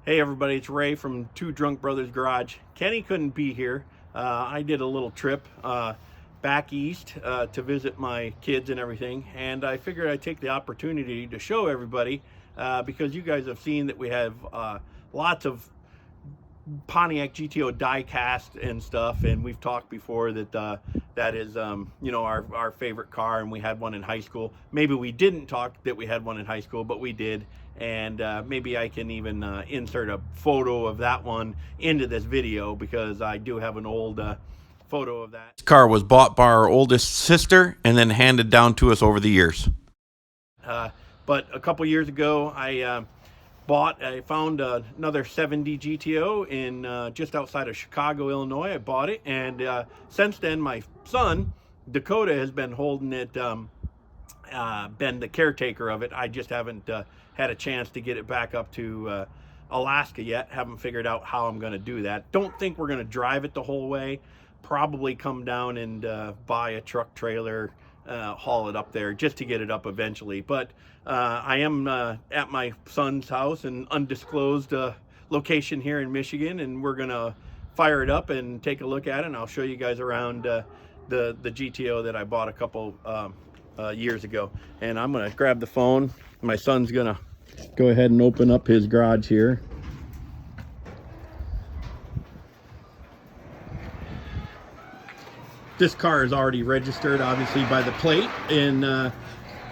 Hey everybody, it's Ray from Two Drunk Brothers Garage. Kenny couldn't be here. I did a little trip back east to visit my kids and everything, and I figured I'd take the opportunity to show everybody because you guys have seen that we have lots of Pontiac GTO die cast and stuff, and we've talked before that that is our favorite car, and we had one in high school. Maybe we didn't talk that we had one in high school, but we did, and maybe I can even insert a photo of that one into this video because I do have an old photo of that. This car was bought by our oldest sister and then handed down to us over the years. But a couple years ago, I found another 70 GTO in just outside of Chicago, Illinois. I bought it, and since then, my son Dakota has been holding it, been the caretaker of it. I just haven't had a chance to get it back up to Alaska yet. Haven't figured out how I'm going to do that. Don't think we're going to drive it the whole way. Probably come down and buy a truck trailer, haul it up there just to get it up eventually. But I am at my son's house, an undisclosed location here in Michigan, and we're gonna fire it up and take a look at it, and I'll show you guys around the GTO that I bought a couple years ago. And I'm gonna grab the phone. My son's gonna go ahead and open up his garage here. This car is already registered, obviously, by the plate in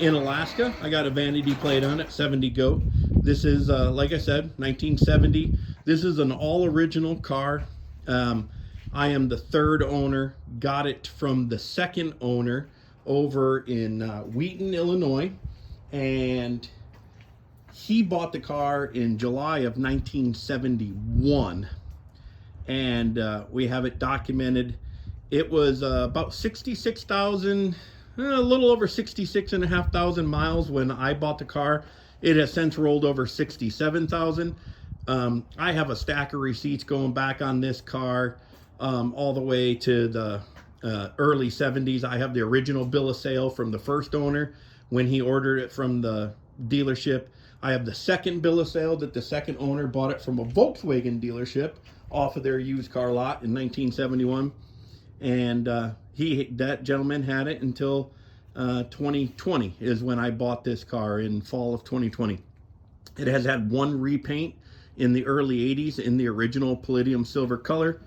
Alaska. I got a vanity plate on it, 70 GOAT. This is, like I said, 1970. This is an all-original car. I am the third owner. Got it from the second owner over in Wheaton, Illinois. And he bought the car in July of 1971. And we have it documented. It was about 66,000, a little over 66,500 miles when I bought the car. It has since rolled over 67,000. I have a stack of receipts going back on this car all the way to the early 70s. I have the original bill of sale from the first owner when he ordered it from the dealership. I have the second bill of sale that the second owner bought it from a Volkswagen dealership off of their used car lot in 1971. And that gentleman had it until 2020 is when I bought this car in fall of 2020. It has had one repaint in the early 80s in the original palladium silver color.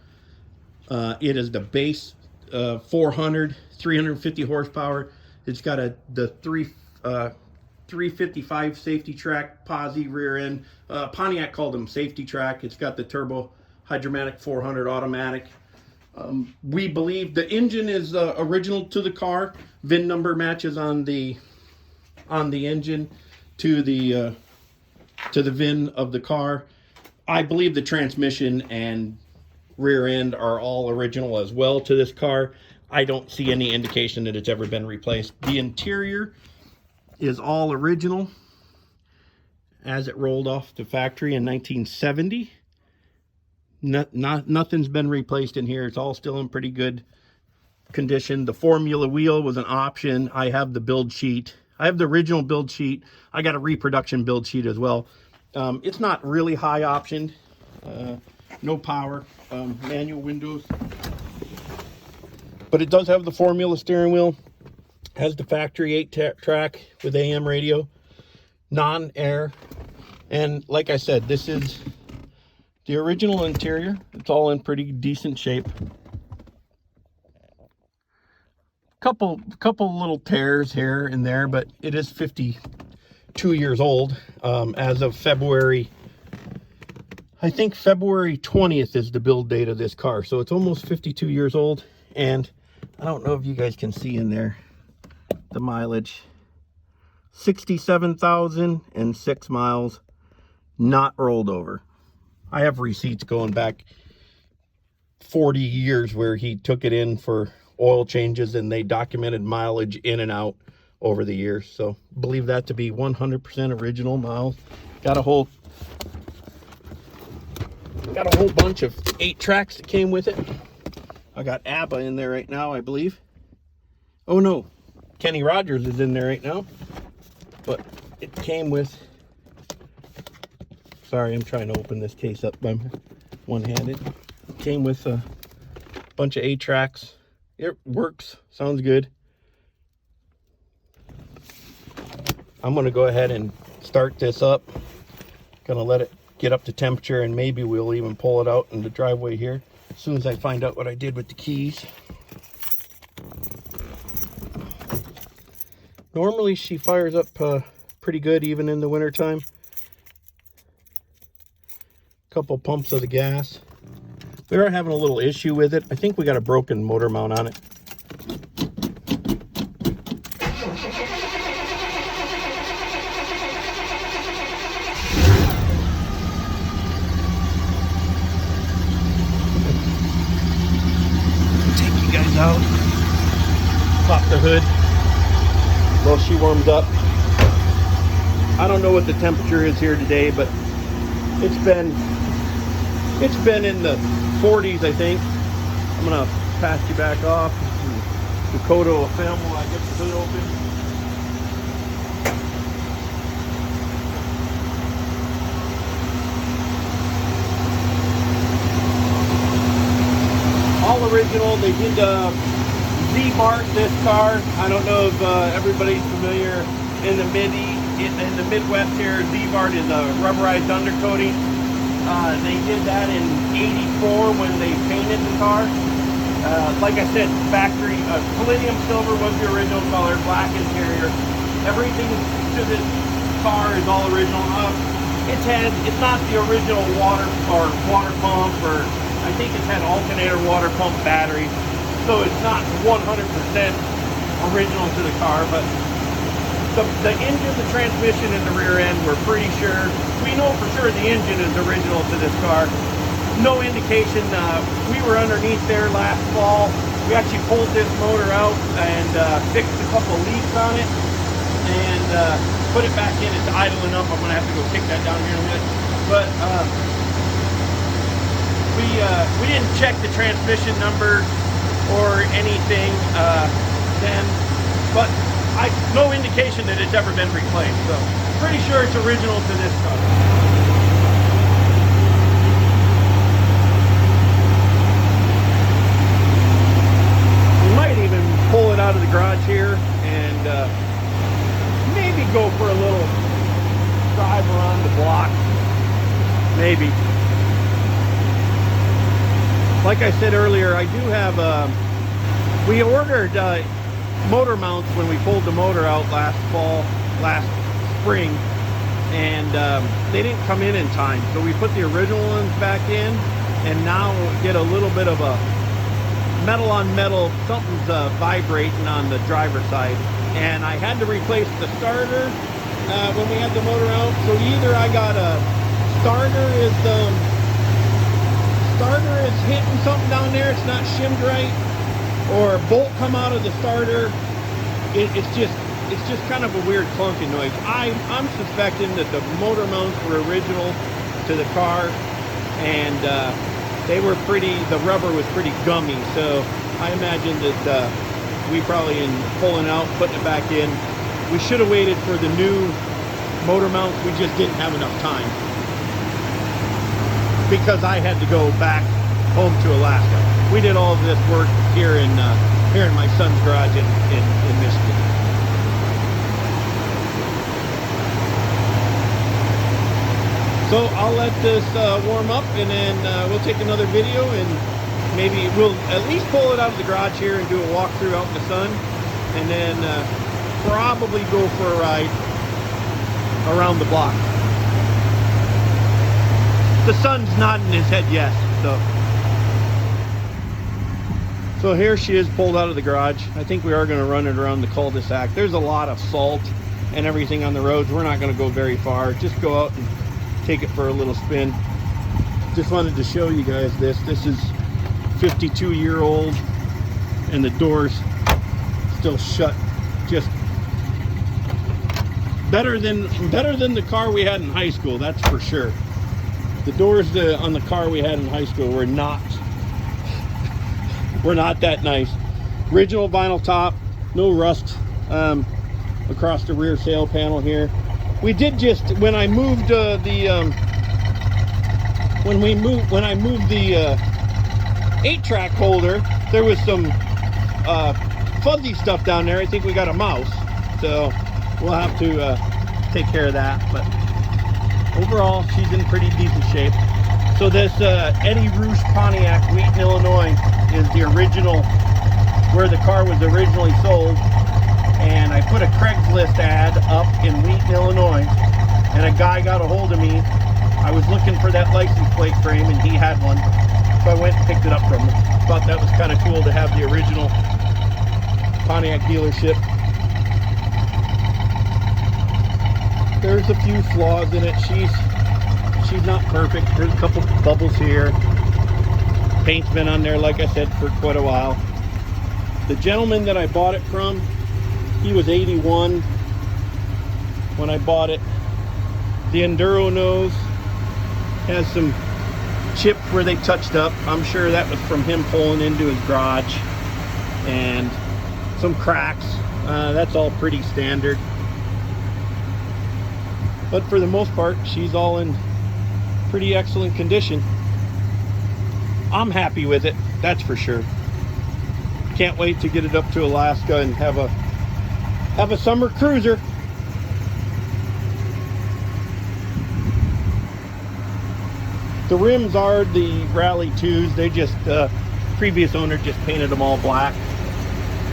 It is the base 350 horsepower. It's got the 355 safety track posi rear end. Pontiac called them safety track. It's got the turbo hydromatic 400 automatic. We believe the engine is original to the car. VIN number matches on the engine to the VIN of the car. I believe the transmission and rear end are all original as well to this car. I don't see any indication that it's ever been replaced. The interior is all original as it rolled off the factory in 1970. Nothing's been replaced in here. It's all still in pretty good condition. The formula wheel was an option. I have the build sheet. I have the original build sheet. I got a reproduction build sheet as well. It's not really high optioned. No power, manual windows. But it does have the formula steering wheel. Has the factory 8-track with AM radio. Non-air. And like I said, this is the original interior. It's all in pretty decent shape. Couple little tears here and there, but it is 52 years old as of February. I think February 20th is the build date of this car, so it's almost 52 years old. And I don't know if you guys can see in there the mileage. 67,006 miles, not rolled over. I have receipts going back 40 years where he took it in for oil changes and they documented mileage in and out over the years. So believe that to be 100% original miles. Got a whole bunch of 8 tracks that came with it. I got ABBA in there right now, I believe. Oh no, Kenny Rogers is in there right now. But it came with Sorry, I'm trying to open this case up by one-handed. Came with a bunch of 8-tracks. It works. Sounds good. I'm going to go ahead and start this up. Going to let it get up to temperature, and maybe we'll even pull it out in the driveway here as soon as I find out what I did with the keys. Normally she fires up pretty good even in the wintertime. Couple pumps of the gas. We are having a little issue with it. I think we got a broken motor mount on it. Take you guys out. Pop the hood while she warms up. I don't know what the temperature is here today, but it's been in the 40s, I think. I'm gonna pass you back off. Dakota will film while I get the hood open. All original. They did Z-Mart this car. I don't know if everybody's familiar in the Midwest here. Z-Mart is a rubberized undercoating. They did that in '84 when they painted the car. Like I said, factory palladium silver was the original color, black interior. Everything to this car is all original. It's not the original water pump, or I think it's had alternator water pump battery, so it's not 100% original to the car. But the engine, the transmission, and the rear end, we're pretty sure. We know for sure the engine is original to this car. No indication. We were underneath there last fall. We actually pulled this motor out and fixed a couple leaks on it and put it back in. It's idling up. I'm gonna have to go kick that down here in a minute. But we didn't check the transmission number or anything then, but no indication that it's ever been replaced. So pretty sure it's original to this car. Pull it out of the garage here and maybe go for a little drive around the block. Maybe. Like I said earlier, I do have we ordered motor mounts when we pulled the motor out last spring, and they didn't come in time, so we put the original ones back in, and now get a little bit of a metal on metal, something's vibrating on the driver's side, and I had to replace the starter when we had the motor out. So either I got a starter is hitting something down there, it's not shimmed right, or a bolt come out of the starter. It's just kind of a weird clunking noise. I'm suspecting that the motor mounts were original to the car, and the rubber was pretty gummy, so I imagine that we probably, in pulling out, putting it back in, we should have waited for the new motor mounts. We just didn't have enough time because I had to go back home to Alaska. We did all of this work here in my son's garage in Michigan. So I'll let this warm up, and then we'll take another video, and maybe we'll at least pull it out of the garage here and do a walkthrough out in the sun, and then probably go for a ride around the block. The son's nodding his head yes. So here she is pulled out of the garage. I think we are going to run it around the cul-de-sac. There's a lot of salt and everything on the roads. We're not going to go very far. Just go out and take it for a little spin. Just wanted to show you guys this. This is 52-year-old, and the doors still shut. Just better than the car we had in high school, that's for sure. The doors on the car we had in high school were not that nice. Original vinyl top, no rust across the rear sail panel here. We did just, when I moved the when I moved the 8-track holder, there was some fuzzy stuff down there. I think we got a mouse, so we'll have to take care of that. But overall, she's in pretty decent shape. So this Eddie Roosh Pontiac, Wheaton, Illinois, is the original, where the car was originally sold. And I put a Craigslist ad up in Wheaton, Illinois, and a guy got a hold of me. I was looking for that license plate frame, and he had one, so I went and picked it up from him. Thought that was kind of cool to have the original Pontiac dealership. There's a few flaws in it. She's not perfect. There's a couple bubbles here. Paint's been on there, like I said, for quite a while. The gentleman that I bought it from, he was 81 when I bought it. The Enduro nose has some chips where they touched up. I'm sure that was from him pulling into his garage. And some cracks. That's all pretty standard. But for the most part, she's all in pretty excellent condition. I'm happy with it, that's for sure. Can't wait to get it up to Alaska and have a summer cruiser. The rims are the Rally 2s. They just, previous owner just painted them all black.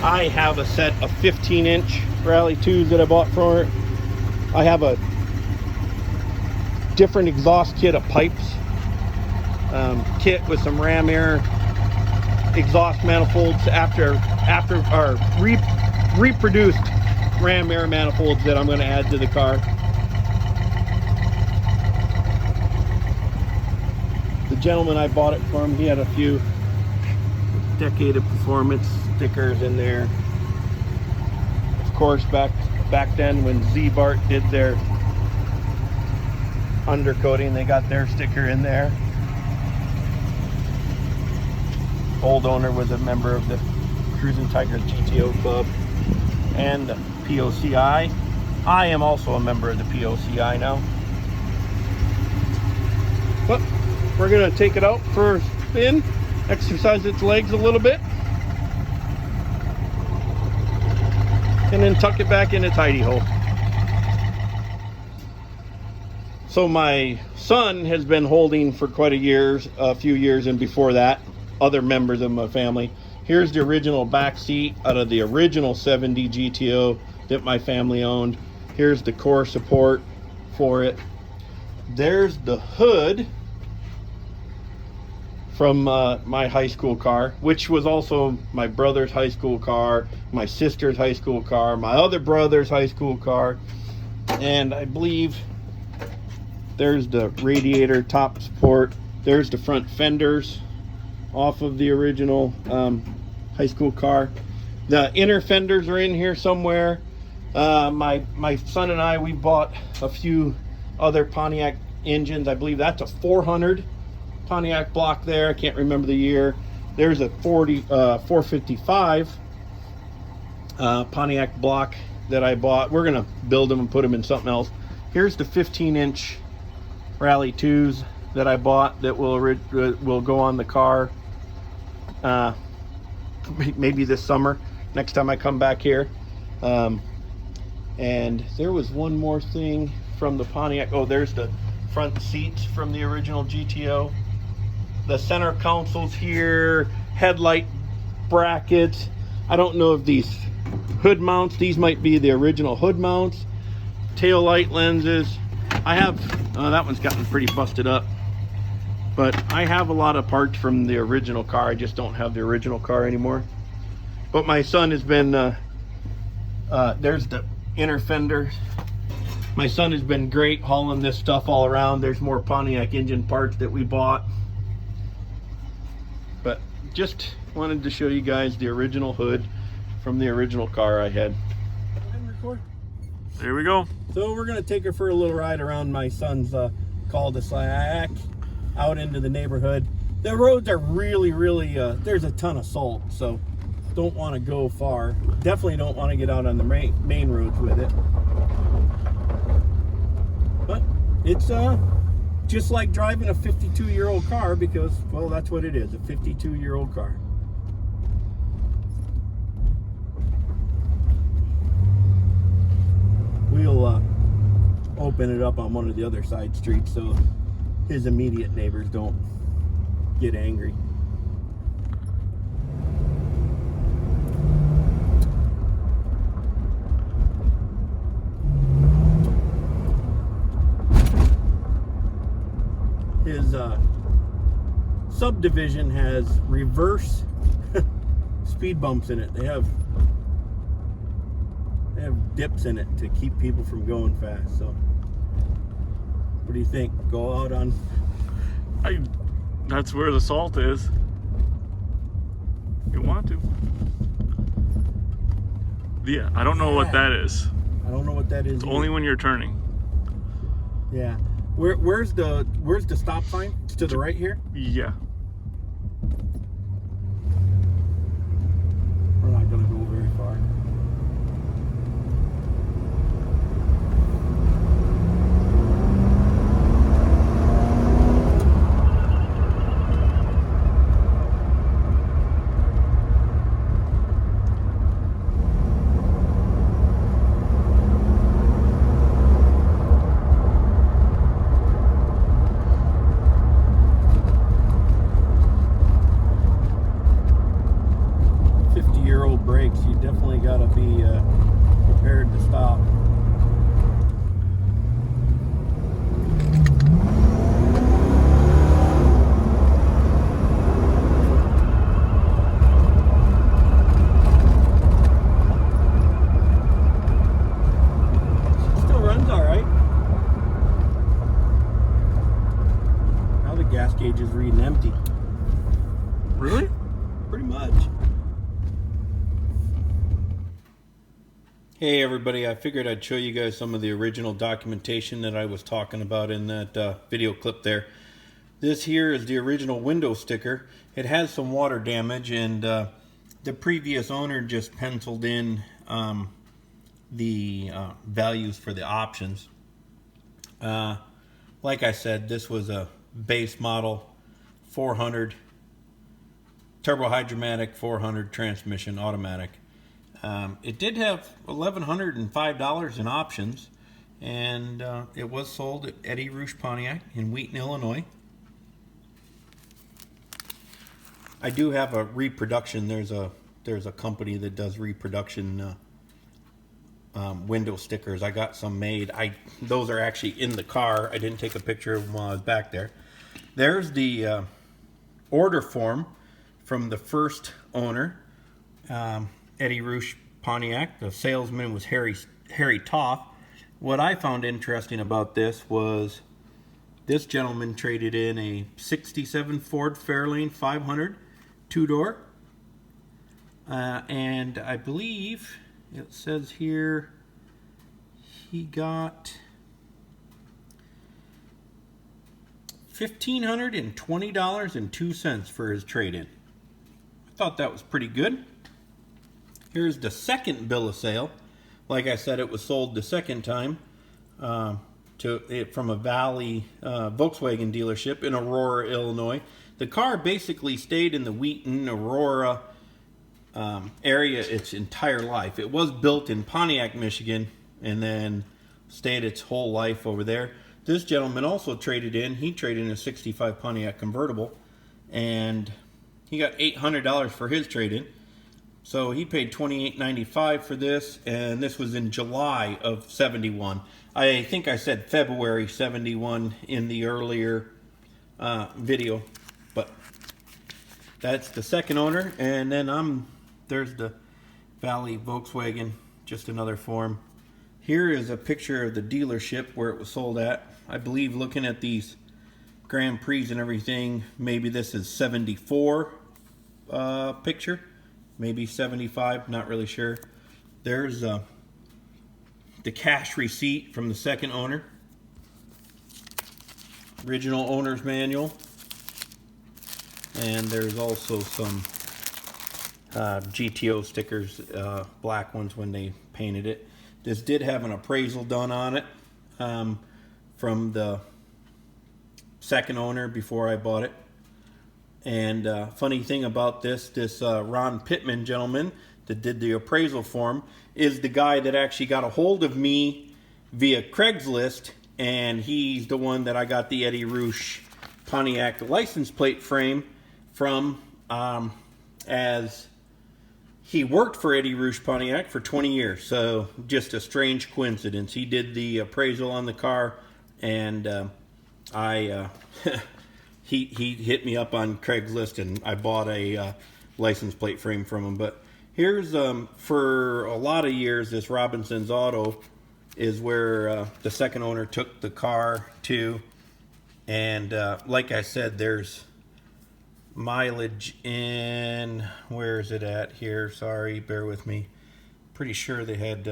I have a set of 15-inch Rally 2s that I bought from her. I have a different exhaust kit of pipes. Kit with some ram air exhaust manifolds reproduced ram air manifolds that I'm going to add to the car. The gentleman I bought it from, he had a few Decade of Performance stickers in there. Of course, back then when Z-Bart did their undercoating, they got their sticker in there. Old owner was a member of the Cruising Tiger GTO Club and the POCI. I am also a member of the POCI now. But we're gonna take it out for a spin, exercise its legs a little bit, and then tuck it back in its hidey hole. So my son has been holding for quite a few years, and before that, other members of my family. Here's the original back seat out of the original 70 GTO that my family owned. Here's the core support for it. There's the hood from my high school car, which was also my brother's high school car, my sister's high school car, my other brother's high school car, and I believe there's the radiator top support. There's the front fenders off of the original high school car. The inner fenders are in here somewhere. My son and I, we bought a few other Pontiac engines. I believe that's a 400 Pontiac block there. I can't remember the year. There's a 455 Pontiac block that I bought. We're gonna build them and put them in something else. Here's the 15-inch Rally 2s that I bought that will go on the car maybe this summer, next time I come back here. And there was one more thing from the Pontiac. Oh, there's the front seats from the original GTO. The center consoles here, headlight brackets. I don't know if these hood mounts, these might be the original hood mounts. Tail light lenses. I have, that one's gotten pretty busted up. But I have a lot of parts from the original car. I just don't have the original car anymore. But my son has been, there's the inner fender. My son has been great hauling this stuff all around. There's more Pontiac engine parts that we bought. But just wanted to show you guys the original hood from the original car I had. There we go. So we're gonna take her for a little ride around my son's cul-de-sac out into the neighborhood. The roads are really, there's a ton of salt, so don't want to go far. Definitely don't want to get out on the main roads with it. But it's just like driving a 52-year-old car, because, well, that's what it is, a 52-year-old car. We'll open it up on one of the other side streets so his immediate neighbors don't get angry. His subdivision has reverse speed bumps in it. They have dips in it to keep people from going fast. So what do you think? Go out on... That's where the salt is. You want to. Yeah, I don't know what that is. I don't know what that is. It's only when you're turning. Yeah. Where's the stop sign? It's to the right here? Yeah. We're not gonna go very far. Brakes, you definitely got to be prepared to stop. Still runs all right. Now the gas gauge is reading empty. Really? Pretty much. Hey everybody, I figured I'd show you guys some of the original documentation that I was talking about in that video clip there. This here is the original window sticker. It has some water damage, and the previous owner just penciled in the values for the options. Like I said, this was a base model 400 turbo hydromatic 400 transmission automatic. It did have $1,105 in options, and it was sold at Eddie Rouge Pontiac in Wheaton, Illinois. I do have a reproduction. There's a company that does reproduction window stickers. I got some made. Those are actually in the car. I didn't take a picture of them while I was back there. There's the order form from the first owner. Eddie Rouge Pontiac. The salesman was Harry Toff. What I found interesting about this was this gentleman traded in a 67 Ford Fairlane 500 two-door. And I believe it says here he got $1,520.02 for his trade-in. I thought that was pretty good. Here's the second bill of sale. Like I said, it was sold the second time from a Valley Volkswagen dealership in Aurora, Illinois. The car basically stayed in the Wheaton, Aurora area its entire life. It was built in Pontiac, Michigan, and then stayed its whole life over there. This gentleman also traded in. He traded in a 65 Pontiac convertible, and he got $800 for his trade-in. So he paid $28.95 for this, and this was in July of 71. I think I said February 71 in the earlier video, but that's the second owner. And then there's the Valley Volkswagen, just another form. Here is a picture of the dealership where it was sold at. I believe, looking at these Grand Prix and everything, maybe this is 74 picture. Maybe 75, not really sure. There's the cash receipt from the second owner. Original owner's manual. And there's also some GTO stickers, black ones when they painted it. This did have an appraisal done on it from the second owner before I bought it. And funny thing about this Ron Pittman gentleman that did the appraisal form is the guy that actually got a hold of me via Craigslist, and he's the one that I got the Eddie Roosh Pontiac license plate frame from, as he worked for Eddie Roosh Pontiac for 20 years. So just a strange coincidence. He did the appraisal on the car, and he hit me up on Craigslist, and I bought a license plate frame from him. But here's, for a lot of years, this Robinson's Auto is where the second owner took the car to. And like I said, there's mileage in, where is it at here? Sorry, bear with me. Pretty sure they had,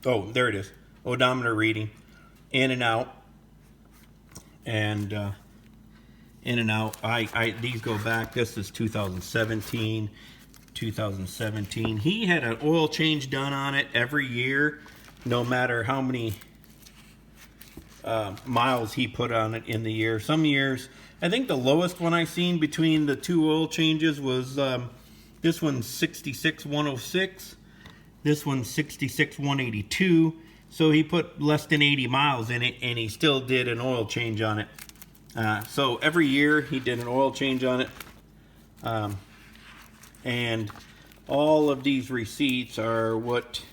oh, there it is. Odometer reading, in and out. And in and out. These go back. This is 2017. He had an oil change done on it every year, no matter how many miles he put on it in the year. Some years, I think the lowest one I seen between the two oil changes was this one's 66,106. This one's 66,182. So he put less than 80 miles in it, and he still did an oil change on it. So every year he did an oil change on it. And all of these receipts are what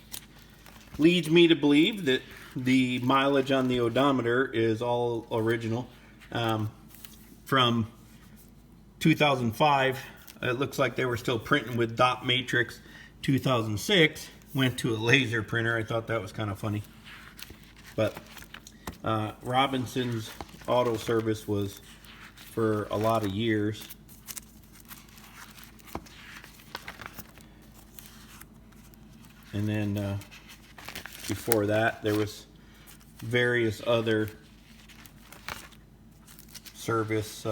leads me to believe that the mileage on the odometer is all original. From 2005, it looks like they were still printing with dot matrix. 2006, went to a laser printer. I thought that was kind of funny. But Robinson's Auto Service was for a lot of years. And then before that, there was various other service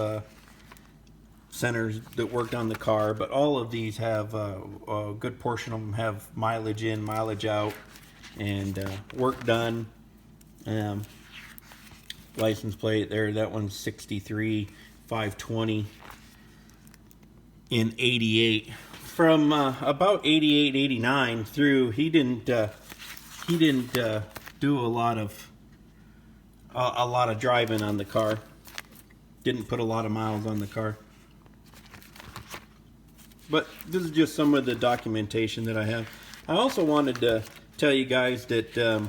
centers that worked on the car, but all of these have a good portion of them have mileage in, mileage out, and work done. License plate there, that one's 63,520 in 88. From about 88, 89 through, he didn't do a lot of driving on the car. Didn't put a lot of miles on the car. But this is just some of the documentation that I have. I also wanted to tell you guys that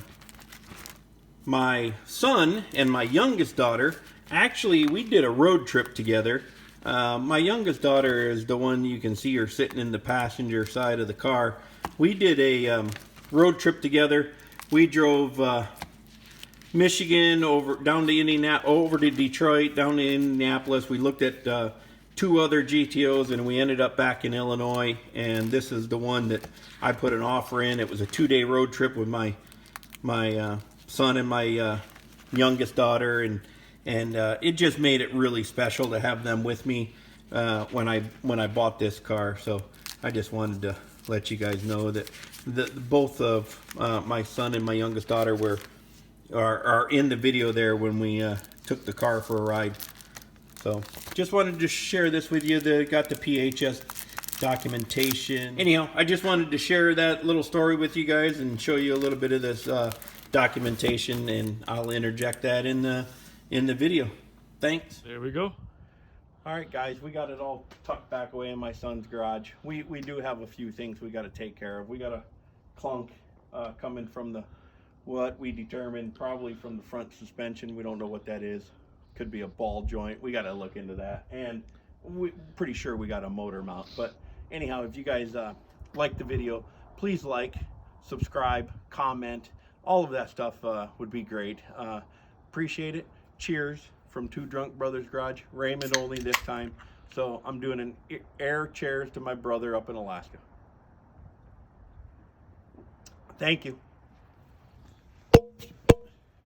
my son and my youngest daughter, actually, we did a road trip together. My youngest daughter is the one you can see her sitting in the passenger side of the car. We did a road trip together. We drove Michigan down to Indianapolis, over to Detroit, down to Indianapolis. We looked at 2 other GTOs, and we ended up back in Illinois. And this is the one that I put an offer in. It was a 2-day road trip with my son and my youngest daughter, and it just made it really special to have them with me when I bought this car. So I just wanted to let you guys know that both of my son and my youngest daughter are in the video there when we took the car for a ride. So just wanted to share this with you. They got the PHS documentation. Anyhow, I just wanted to share that little story with you guys and show you a little bit of this documentation, and I'll interject that in the video. Thanks. There we go. All right, guys, we got it all tucked back away in my son's garage. We do have a few things we got to take care of. We got a clunk coming from what we determined probably from the front suspension. We don't know what that is. Could be a ball joint. We got to look into that. And we're pretty sure we got a motor mount. But anyhow, if you guys like the video, please like, subscribe, comment. All of that stuff would be great. Appreciate it. Cheers from Two Drunk Brothers Garage. Raymond only this time. So I'm doing an air cheers to my brother up in Alaska. Thank you.